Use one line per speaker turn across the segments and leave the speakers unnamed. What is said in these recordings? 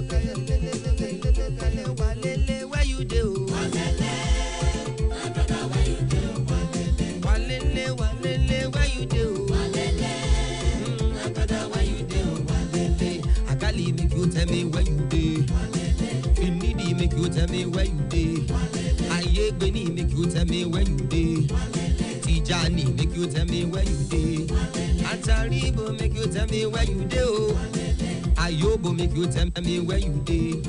Where you do? My brother, where you do? Walele, where you do? My brother, where you do? Akali make you tell me where you do. Finidi make you tell me where you do. Ayebeni make you tell me where you do. Tijani make you tell me where you do. Ataribo make you tell me where you do. Ayobo make you tell me where you do.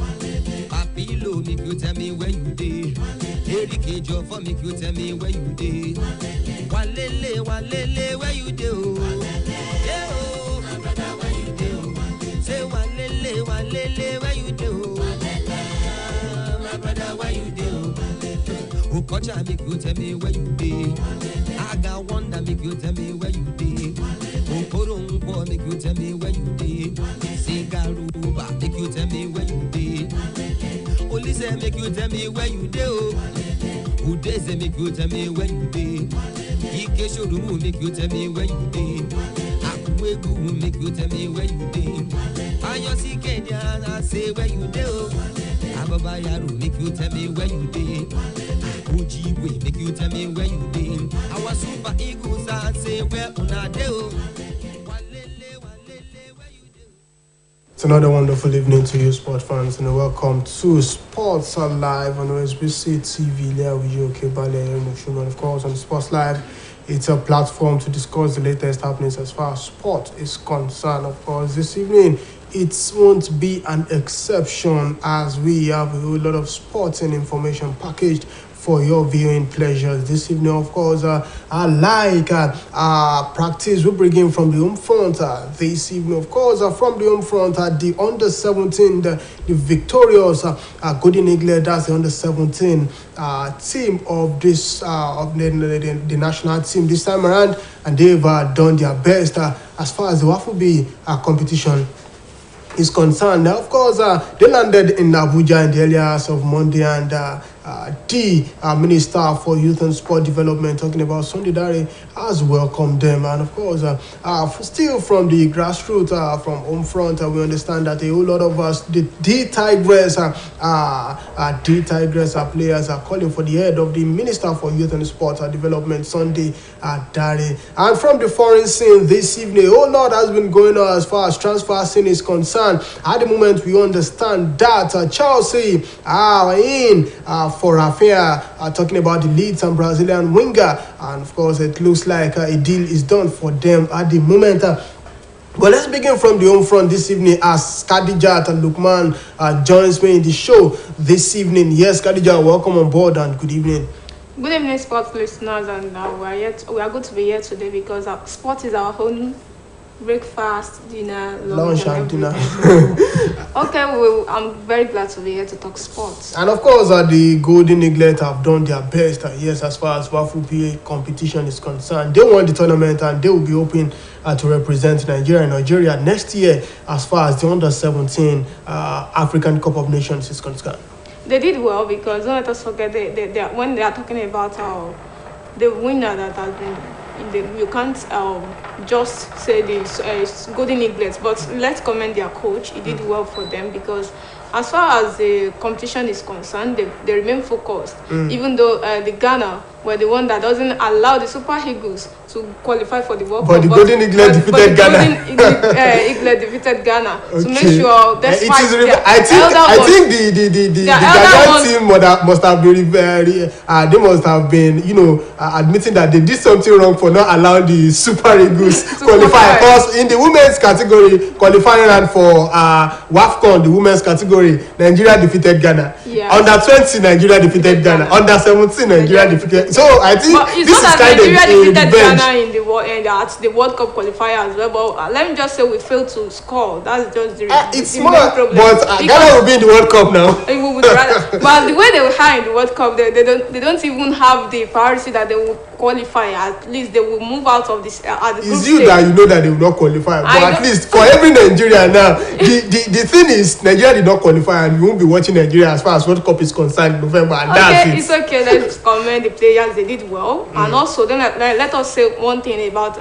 Papilo make you tell me where you do. Erike Jofo make you tell me where you do. Walele, where you do? Yeah, oh, my brother, where you do? Say walele, where you do? My brother, where you do? Ukocha make you tell me where you do. Aga Wonder make you tell me where you do. Okorongbo make you tell me where you do. Sigaruba make you tell me where you do. Olise make you tell me where you do. Udeze make you tell me where you do. Ike Shorumu make you tell me where you do. Akuwegu make you tell me where you do. Ayosi Kenya say where you do. Ababa Yaru make you tell me where you do. Ujiwe make you tell me where you do. Our Super Eagles say where una do.
It's another wonderful evening to you, sport fans, and welcome to Sports Live on OSBC TV. There with you, Kebale and of course, on Sports Live, it's a platform to discuss the latest happenings as far as sport is concerned. Of course, this evening, it won't be an exception as we have a whole lot of sporting information packaged for your viewing pleasures this evening. Of course, practice we bring in from the home front this evening. Of course, from the home front, the under 17, the victorious Golden Eagle, that's the under 17 team of this of the national team this time around, and they've done their best as far as the WAFB competition is concerned. Now, of course, they landed in Abuja in the early hours of Monday, and the Minister for Youth and Sport Development, talking about Sunday Dare, has welcomed them. And of course, still from the grassroots, from home front, we understand that a whole lot of us, the Tigress players are calling for the head of the Minister for Youth and Sport Development, Sunday Dare. And from the foreign scene this evening, a whole lot has been going on as far as transfer scene is concerned. At the moment, we understand that Chelsea are in for affair, talking about the Leeds and Brazilian winger, and of course it looks like a deal is done for them at the moment. But let's begin from the home front this evening as Khadijat and Lukman joins me in the show this evening. Yes, Khadijat, welcome on board and good evening.
Good evening, sports listeners, and we are good to be here today because sport is our own breakfast, dinner, lunch and dinner. Okay, I'm very glad to be here to talk sports.
And of course, the Golden Eaglet have done their best. Yes, as far as WAFB competition is concerned, they won the tournament and they will be hoping to represent Nigeria next year as far as the under 17 African Cup of Nations is concerned.
They did well because don't let us forget when they are talking about the winner that has been. You can't just say the Golden Eaglets, but let's commend their coach. He did well for them because as far as the competition is concerned, they remain focused. Even though the Ghana were the one that doesn't allow the Super Eagles to qualify for the World Cup.
But the Golden Eaglet defeated Ghana.
Eaglet defeated Ghana to make sure despite
I think the Ghanaian team must have been they must have been admitting that they did something wrong for not allowing the Super Eagles qualify. Because in the women's category qualifying round for WAFCON, the women's category, Nigeria defeated Ghana. Yes. Under 20, Nigeria defeated Ghana. Under 17, Nigeria defeated. So I think this is kind of a revenge.
In the World Cup qualifier as well, but let me just say we failed to score. That's just the main problem.
But Ghana will be in the World Cup now.
But the way they were high in the World Cup, they don't even have the priority that they will qualify. At least they will move out of this.
It's you that you know that they will not qualify. But at least for every Nigerian now, the thing is Nigeria did not qualify, and we won't be watching Nigeria as far as World Cup is concerned in November. And that's it.
It's okay. Let's commend the players. They did well, and also then let us say one thing about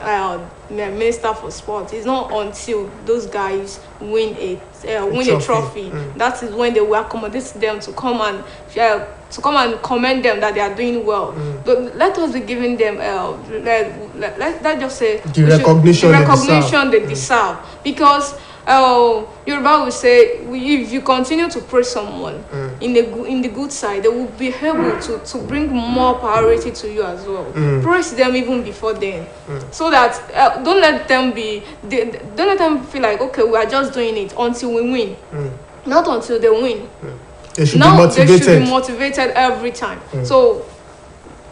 Minister for Sport. It's not until those guys win a trophy. That is when they will accommodate them to come and commend them that they are doing well. But let us be giving them let's just say
the recognition
they deserve. Because Yoruba will say, if you continue to praise someone in the good side, they will be able to bring more priority to you as well. Praise them even before then, so that don't let them feel like, okay, we are just doing it until we win, not until they win.
They should be motivated.
They should be motivated every time. So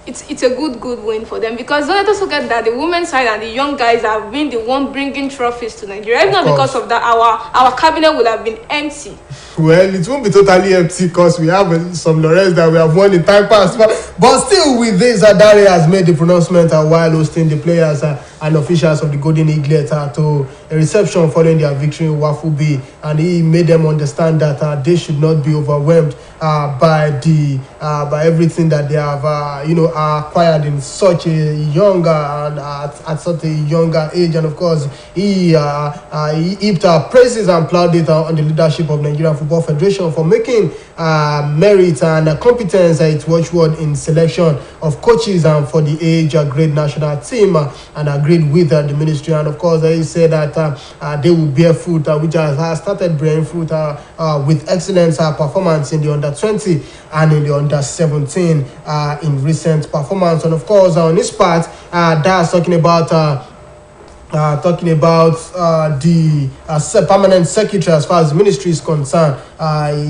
it's a good win for them, because don't let us forget that the women's side and the young guys have been the one bringing trophies to Nigeria. If not because of that, our cabinet would have been empty.
Well, it won't be totally empty because we have some laurels that we have won in time past. But still, with this, Dare has made the pronouncement while hosting the players and officials of the Golden Eaglet to a reception following their victory in Wafubi, and he made them understand that they should not be overwhelmed by everything that they have acquired in such a younger and at such a younger age. And of course, he heaped praises and plaudits on the leadership of Nigerian Football Federation for making merit and competence its watchword in selection of coaches and for the age grade national team, and agreed with the ministry. And of course, he said that they will bear fruit, which has started bearing fruit with excellent performance in the under-20 and in the under-17 in recent performance. And of course, on this part, that's talking about the permanent secretary as far as the ministry is concerned.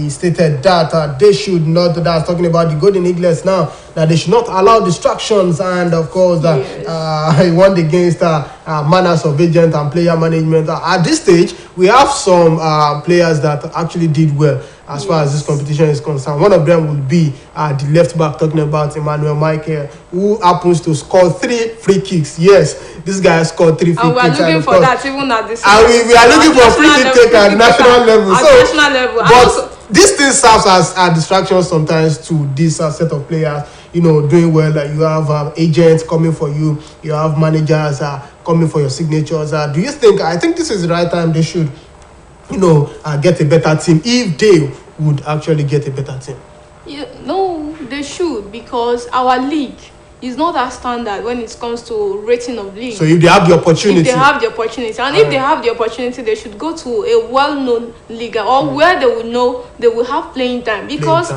He stated that they should not, that's talking about the Golden Eaglets now, that they should not allow distractions. And of course, he warned against manners of agent and player management. At this stage, we have some players that actually did well as far as this competition is concerned. One of them will be the left back, talking about Emmanuel Michael, who happens to score 3 free kicks. Yes, this guy scored 3 free kicks.
And we are looking for that even at this.
And we are looking for free kick taker at national level.
National level.
But this thing serves as a distraction sometimes to this set of players, doing well. You have agents coming for you. You have managers coming for your signatures. Do you think? I think this is the right time they should, get a better team, if they would actually get a better team.
No, they should, because our league is not that standard when it comes to rating of league.
So if they have the opportunity,
if they have the opportunity, they should go to a well-known league or where they will know they will have playing time. Because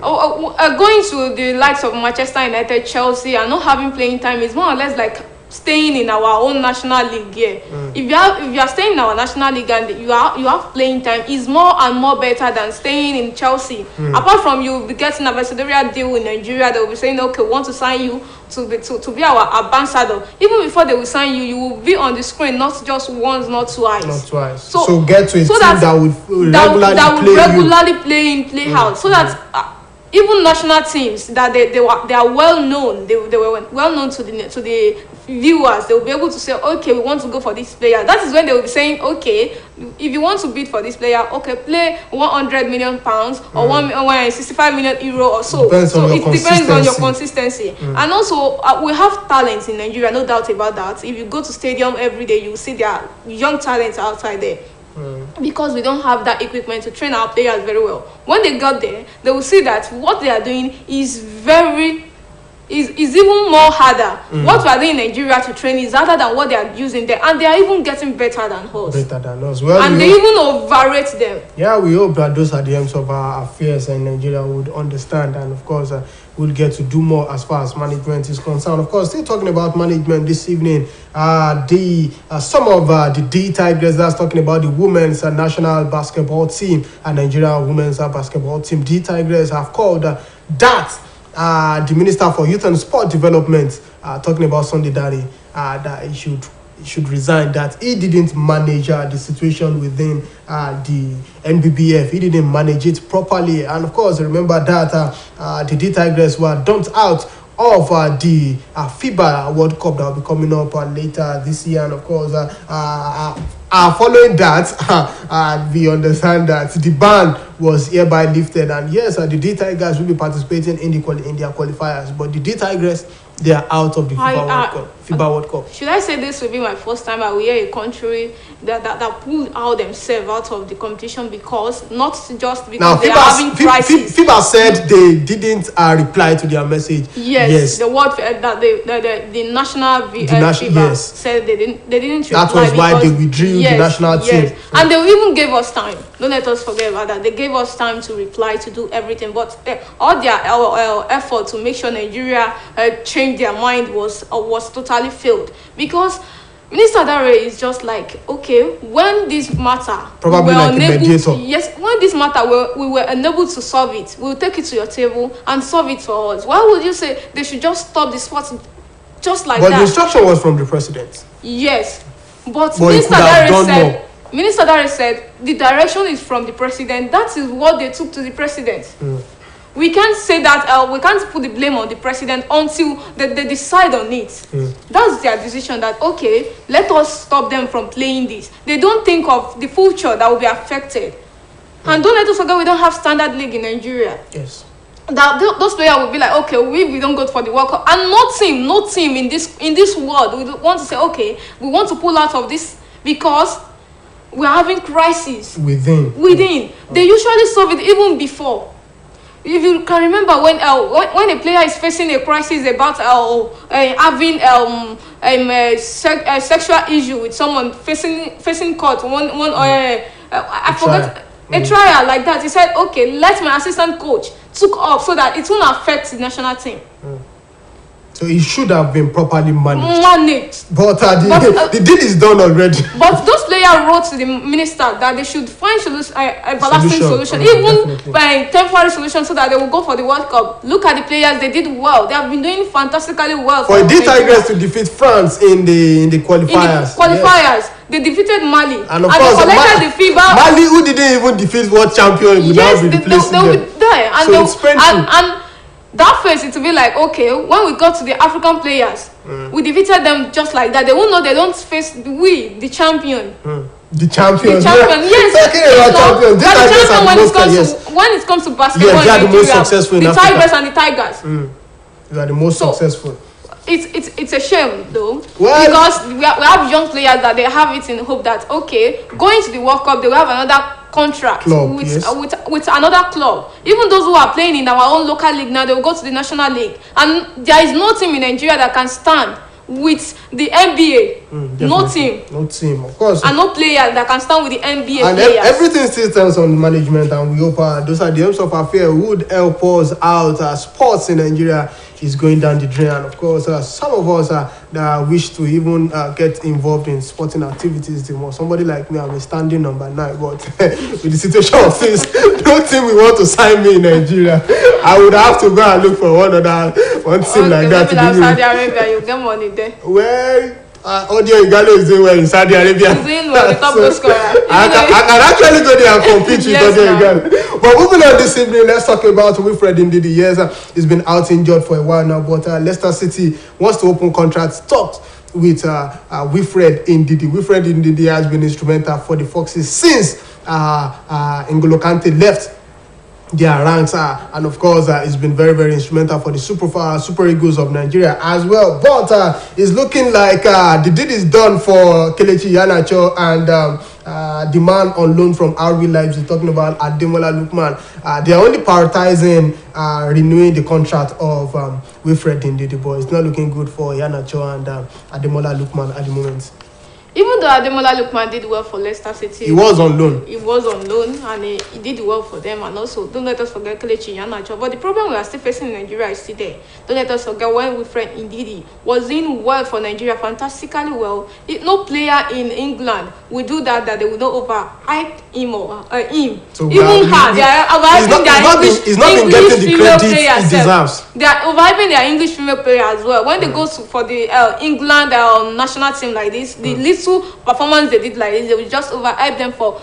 going to the likes of Manchester United, Chelsea, and not having playing time is more or less like staying in our own national league here. If you are staying in our national league and you have playing time, is more and more better than staying in Chelsea. Apart from you be getting a ambassadorial deal in Nigeria, they will be saying, okay, we want to sign you to be our ambassador. Even before they will sign you, you will be on the screen not just once, not twice.
So get to a team that would
regularly play out, so that even national teams that they are well known, they were well known to the viewers. They will be able to say, okay, we want to go for this player. That is when they will be saying, okay, if you want to bid for this player, okay, play 100 million pounds or 65 million euro or so. Depends on your consistency. And also, we have talents in Nigeria, no doubt about that. If you go to stadium every day, you will see there are young talents outside there. Because we don't have that equipment to train our players very well. When they got there, they will see that what they are doing is even more harder. What we are doing in Nigeria to train is harder than what they are using there, and they are even getting better than us.
Well,
and they even overrate them.
Yeah, we hope that those at the ends of our affairs in Nigeria would understand, and of course we'll get to do more as far as management is concerned. Of course, still talking about management this evening, some of the D Tigers, that's talking about the women's national basketball team and Nigeria women's basketball team. D Tigers have called that the Minister for Youth and Sport Development, talking about Sunday Dare, that he should resign, that he didn't manage the situation within the NBBF. He didn't manage it properly. And of course, remember that the D Tigers were dumped out of the FIBA World Cup that will be coming up later this year. And of course, following that, we understand that the ban was hereby lifted. And yes, the D Tigers will be participating in their qualifiers. But the D Tigers they are out of the FIBA World Cup.
Should I say this will be my first time I will hear a country that pulled out themselves out of the competition because not just because
now,
they are having crisis.
FIBA said they didn't reply to their message.
Yes. The word that the national FIBA said they didn't reply.
That was why they withdrew the national team.
Yes. And they even gave us time. Don't let us forget about that. They gave us time to reply, to do everything. But all their effort to make sure Nigeria changed their mind was totally failed. Because Minister Dare is just like, okay, when this matter
probably like a mediator.
When this matter we were unable to solve it, we'll take it to your table and solve it for us. Why would you say they should just stop the sport just like that?
But the instruction was from the president.
Yes, but Minister Dare said the direction is from the president. That is what they took to the president. We can't say that we can't put the blame on the president until they decide on it. That's their decision that, okay, let us stop them from playing this. They don't think of the future that will be affected. And don't let us forget we don't have standard league in Nigeria.
Yes.
That those players will be like, okay, we don't go for the World Cup. And no team in this world we want to say, okay, we want to pull out of this because we're having crisis
within.
They usually solve it even before. If you can remember when a player is facing a crisis about having a sexual issue with someone facing court, I forgot a trial like that. He said, okay, let my assistant coach took up so that it won't affect the national team.
So it should have been properly managed. But the deal is done already.
But those players wrote to the minister that they should find a lasting solution, even by temporary solution, so that they will go for the World Cup. Look at the players; they did well. They have been doing fantastically well.
For the Tigers to defeat France in the qualifiers.
Yes. They defeated Mali,
and of course,
they collected the FIBA.
Mali, who didn't even defeat world champion, will now be replacing them.
Will be there, and
so it's painful.
And that phase, it will be like, okay, when we got to the African players, we defeated them just like that. They won't know they don't face the champion.
The champion.
Yes.
Champion.
The champion when it comes to basketball,
yes, they are the most successful in Africa.
Tigers and the Tigers.
They are the most successful.
It's a shame though, because we have young players that they have it in hope that, okay, going to the World Cup, they will have another contract with another club. Even those who are playing in our own local league now, they will go to the national league, and there is no team in Nigeria that can stand with the NBA. No team,
of course,
and no player that can stand with the NBA
and
players.
Everything still stands on management, and we hope those are the aims of affair would help us out. Sports in Nigeria is going down the drain, and of course some of us that wish to even get involved in sporting activities. Somebody like me, I'm a standing number 9, but with the situation of things, no team will want to sign me in Nigeria. I would have to go and look for one team like that.
Saudi Arabia, you get money there.
Well, Audio Igalo is doing well in Saudi Arabia.
He's doing well, the top goal scorer.
I can actually go there and compete with Audio Igalo. But moving on this evening, let's talk about Wilfred Ndidi. Yes, he's been out injured for a while now, but Leicester City wants to open contracts talks with Wilfred Ndidi. Wilfred Ndidi has been instrumental for the Foxes since N'Golo Kante left their ranks, and of course it's been very, very instrumental for the Super Eagles of Nigeria as well. But it's looking like the deal is done for Kelechi Iheanacho and the man on loan from RB Leipzig, talking about Ademola Lookman. They are only prioritizing renewing the contract of Wilfred Ndidi, but it's not looking good for Iheanacho and Ademola Lookman at the moment.
Even though Ademola Lookman did well for Leicester City,
he was on loan.
He was on loan, and he did well for them. And also, don't let us forget Kelechi Iheanacho. But the problem we are still facing in Nigeria is still there. Don't let us forget when Wilfred Ndidi was doing well for Nigeria, fantastically well. No player in England will do that they will not overhype him or him. So even they are overhyping their English female players. He deserves. They are overhyping their English female players as well. When they go for the England national team like this, the little performance they did like this, they will just overhype them for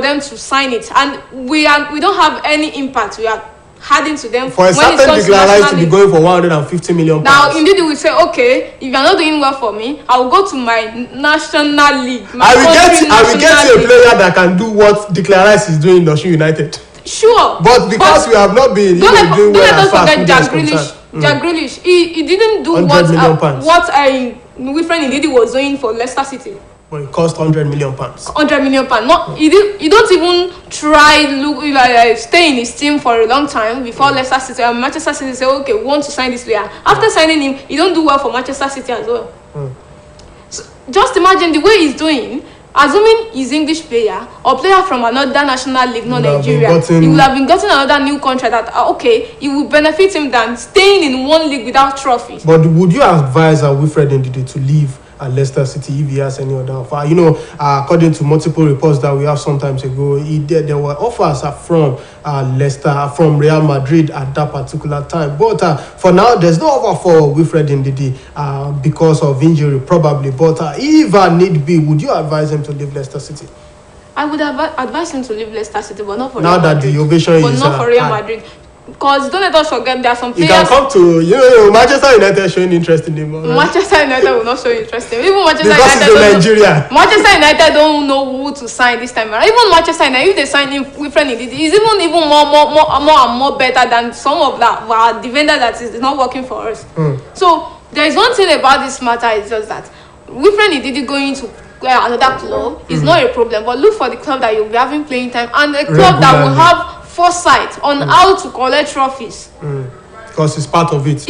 them to sign it, and we don't have any impact. We are adding to them
for a certain declaration to be going for 150 million
now. Indeed, we say, okay, if you are not doing well for me, I will go to my national league.
I will get a player that can do what Declarice is doing in Osun United.
Sure,
but because we have not been doing well as far as
Jack Grealish, he didn't do
£100 million.
What Wilfred Ndidi was doing for Leicester City.
But it cost £100 million.
£100 million. Not he don't even try stay in his team for a long time before Leicester City and Manchester City say, okay, we want to sign this player. After signing him, he don't do well for Manchester City as well. So just imagine the way he's doing. Assuming he's English player or player from another national league, not Nigeria, he would have been getting another new contract that it will benefit him than staying in one league without trophies.
But would you advise Wilfred Ndidi to leave at Leicester City if he has any other offer? According to multiple reports that we have sometimes ago, there were offers from Leicester, from Real Madrid at that particular time. But for now, there's no offer for Wilfred Ndidi because of injury, probably. But if need be, would you advise him to leave Leicester City?
I would advise him to leave Leicester City, but not for
now
Real
that
Madrid.
The ovation
but
is
not for Real Madrid. Because don't let us forget there are some players.
You can come to Manchester United showing interest in him.
Manchester United will not show interest in him. Even Manchester
because
United.
Nigeria.
Manchester United don't know who to sign this time around. Even Manchester United, if they sign him Wilfred Ndidi, he's even more better than some of our defender that is not working for us. So there is one thing about this matter is just that Wilfred Ndidi going to another club is not a problem, but look for the club that you'll be having playing time and a club that will have foresight on how to collect trophies.
Because it's part of it.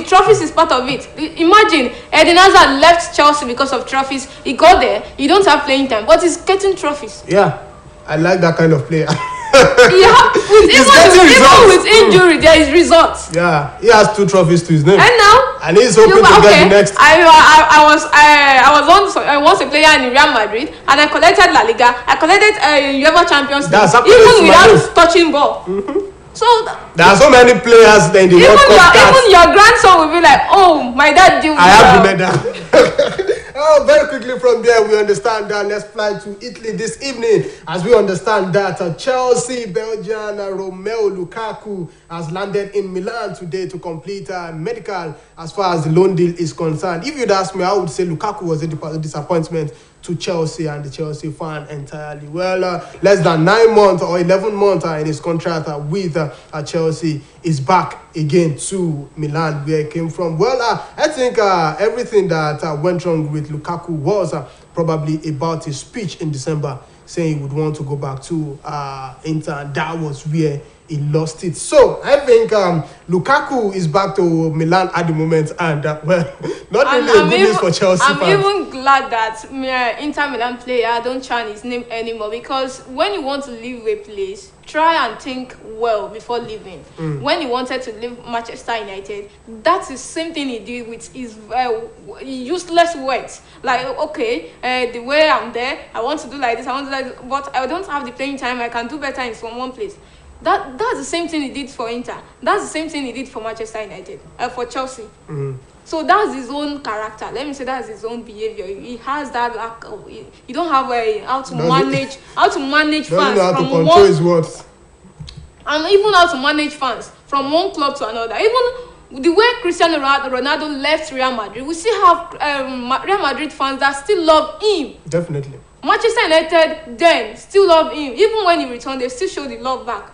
Trophies is part of it. Imagine Eden Hazard left Chelsea because of trophies. He got there, he don't have playing time, but he's getting trophies.
Yeah, I like that kind of player.
Even with injury, there is results.
Yeah, he has 2 trophies to his name.
And
he's hoping to get the next.
I was a player in Real Madrid, and I collected La Liga. I collected UEFA Champions League, even without touching ball. So
there are so many players that they
even your grandson will be like, oh, my dad did.
I have the medal. Very quickly from there, we understand that. Let's fly to Italy this evening as we understand that Chelsea Belgian Romelu Lukaku has landed in Milan today to complete medical as far as the loan deal is concerned. If you'd ask me, I would say Lukaku was a disappointment to Chelsea and the Chelsea fan entirely. Well, less than 9 months or 11 months in his contract with Chelsea, is back again to Milan where he came from. Well, I think everything that went wrong with Lukaku was probably about his speech in December saying he would want to go back to Inter, and that was where he lost it. So I think Lukaku is back to Milan at the moment, and not really good news for Chelsea fans.
I'm even glad that Inter Milan player don't chant his name anymore, because when you want to leave a place, try and think well before leaving. When he wanted to leave Manchester United, that's the same thing he did with his useless words. Like, okay, the way I'm there, I want to do like this, I want to do like this, but I don't have the playing time, I can do better in from one place. That's the same thing he did for Inter. That's the same thing he did for Manchester United, for Chelsea. So that's his own character. Let me say that's his own behavior. He has that lack of. He don't have how to manage fans
how to
from
control
one.
His words.
And even how to manage fans from one club to another. Even the way Cristiano Ronaldo left Real Madrid, we still have Real Madrid fans that still love him.
Definitely.
Manchester United then still love him. Even when he returned, they still show the love back.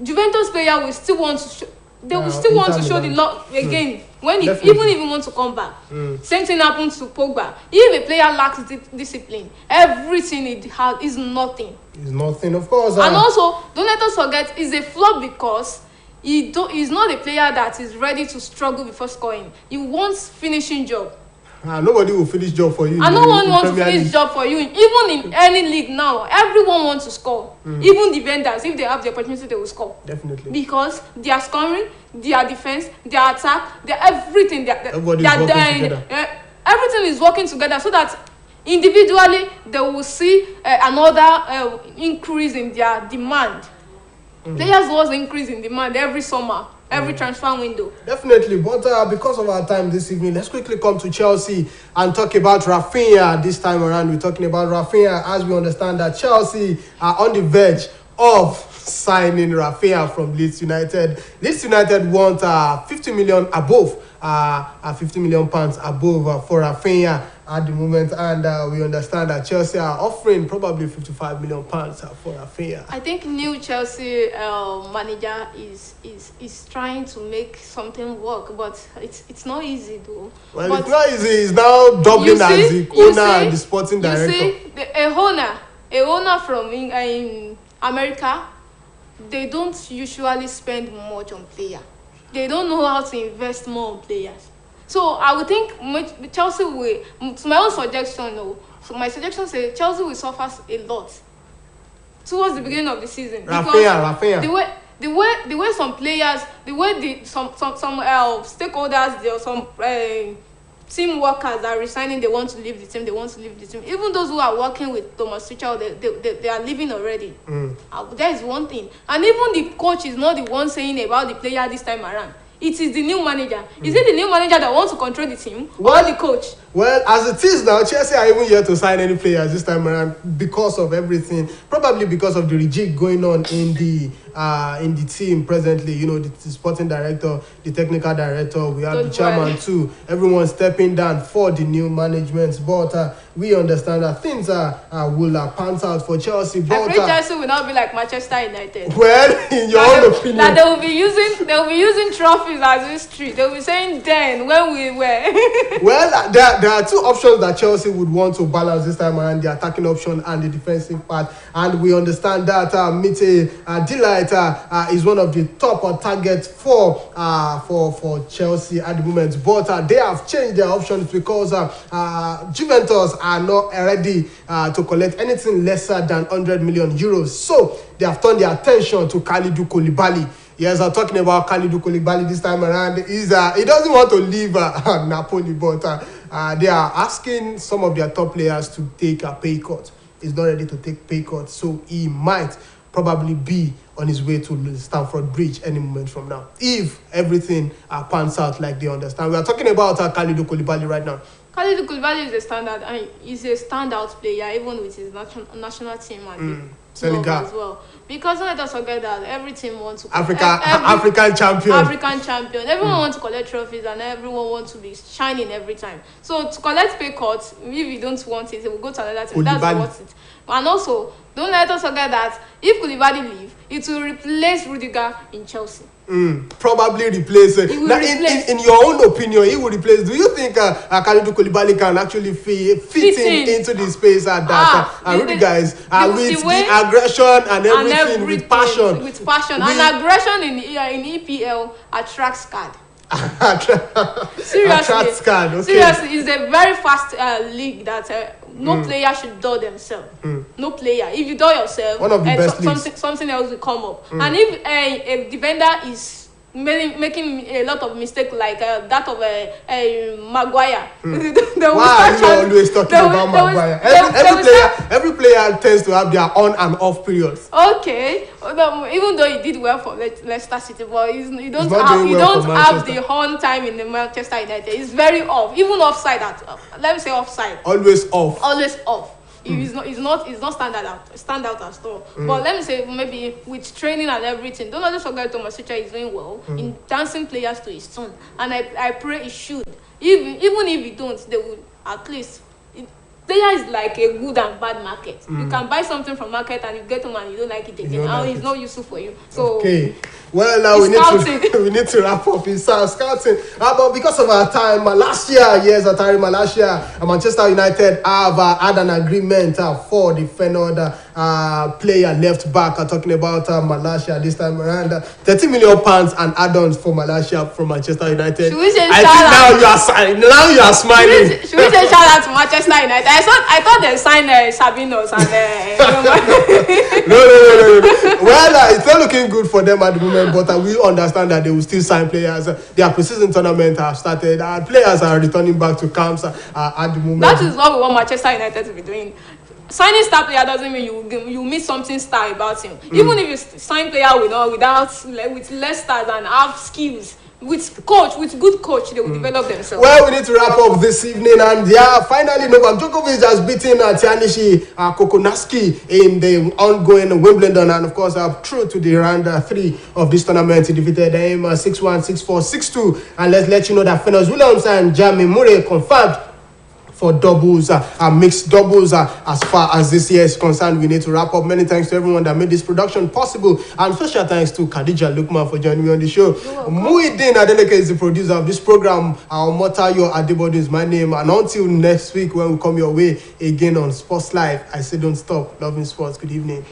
Juventus player will still want to show. They will still want to show the love again when even if he wants to come back. Same thing happens to Pogba. If a player lacks discipline, everything he has is nothing.
It's nothing, of course.
And also, don't let us forget, he's a flop because he's not a player that is ready to struggle before scoring. He wants finishing job.
Nobody will finish job for you.
And no one wants to finish job for you. Even in any league now, everyone wants to score. Even the vendors, if they have the opportunity, they will score.
Definitely.
Because they are scoring, their defense, their attack, their everything.
Everybody is working together.
Everything is working together so that individually they will see another increase in their demand. Players was increase in demand every summer. Every transfer window. Definitely,
but because of our time this evening, let's quickly come to Chelsea and talk about Rafinha. This time around, we're talking about Rafinha as we understand that Chelsea are on the verge of signing Rafinha from Leeds United. Leeds United want 50 million above, 50 million pounds above for Rafinha. at the moment, and we understand that Chelsea are offering probably £55 million for Rafinha.
I think new Chelsea manager is trying to make something work, but it's not easy though.
Well,
but
it's not easy. It's now doubling as the owner and the sporting director.
You see, a owner from in America, they don't usually spend much on players. They don't know how to invest more on players. So I would think Chelsea will, to my own suggestion, so my suggestion says Chelsea will suffer a lot towards the beginning of the season.
Rafinha.
The way some players, the way some stakeholders, there are some team workers are resigning, they want to leave the team. Even those who are working with Thomas Tuchel, they are leaving already. That is one thing. And even the coach is not the one saying about the player this time around. It is the new manager. Is it the new manager that wants to control the team or the coach?
Well, as it is now, Chelsea are even yet to sign any players this time around because of everything. Probably because of the rejig going on in the team presently. You know, the sporting director, the technical director, we have the chairman too. Everyone stepping down for the new management. But we understand that things will pans out for Chelsea. But
I pray Chelsea will not be like Manchester United.
Well, in your own opinion,
that they will be using trophies as history. They will be saying then when we were.
Well, there are two options that Chelsea would want to balance this time around: the attacking option and the defensive part. And we understand that Mite Delight is one of the top targets for Chelsea at the moment. But they have changed their options because Juventus are not ready to collect anything lesser than €100 million. So they have turned their attention to Kalidou Koulibaly. Yes, I'm talking about Kalidou Koulibaly this time around. He doesn't want to leave Napoli, but they are asking some of their top players to take a pay cut. He's not ready to take pay cut, so he might probably be on his way to Stamford Bridge any moment from now, if everything pans out like they understand. We are talking about Kalidou Koulibaly right now.
Kalidou Koulibaly is a standard, and he's a standout player, even with his national team and
Senegal
as well. Because let us forget that every team wants to
African champion.
Everyone wants to collect trophies, and everyone wants to be shining every time. So to collect pay cuts, if you don't want it, we'll go to another team. That's worth it. And also, don't let us forget that if Koulibaly leave, it will replace Rudiger in Chelsea.
Probably replace. In your own opinion, he will replace. Do you think Kalidou Koulibaly can actually fit into the space that Rudiger is with the aggression and everything, with passion?
And aggression in EPL attracts card. Seriously, it's a very fast league that no player should dull themselves. No player. If you dull yourself,
one of the best
something else will come up. And if a defender is making a lot of mistakes like that of Maguire,
why are you always talking about Maguire? Every player tends to have their on and off periods.
Okay, even though he did well for Leicester City, but you don't have the horn time in the Manchester United. It's very off, even offside. Let me say offside.
Always off.
It's not stand out at all. But let me say, maybe with training and everything, don't always forget Thomas Tuchel is doing well in dancing players to his tune, and I pray he should. Even if he don't, they will at least. Player is like a good and bad market. You can buy something from market and you get them and you don't like it again. It's not useful for you. So
okay. Well, now we need to wrap up. It's scouting. But because of our time last year, Manchester United have had an agreement for the Feyenoord player left back. Talking about Malaysia this time around, £30 million and add-ons for Malaysia from Manchester United. Now you are smiling.
Should we say shout out to Manchester United? I thought they signed Sabinos and
No. Well, it's not looking good for them at the moment, but we understand that they will still sign players. Their preseason tournament have started. Players are returning back to camps at the moment.
That is what we want Manchester United to be doing. Signing star player doesn't mean you miss something star about him. Even if you sign player with less stars and have skills, with good coach, they will develop themselves.
Well, we need to wrap up this evening, and finally, Novak Djokovic has beaten Tianishi Kokonaski in the ongoing Wimbledon, and of course, through to the round 3 of this tournament. He defeated him 6-1, 6-4, 6-2, and let's let you know that Venus Williams and Jamie Murray confirmed for doubles and mixed doubles as far as this year is concerned. We need to wrap up. Many thanks to everyone that made this production possible, and special thanks to Khadija Lukman for joining me on the show. Muideen Adeleke is the producer of this program. Our Motayo Adebode is my name, and until next week when we come your way again on Sports Live, I say don't stop loving sports. Good evening.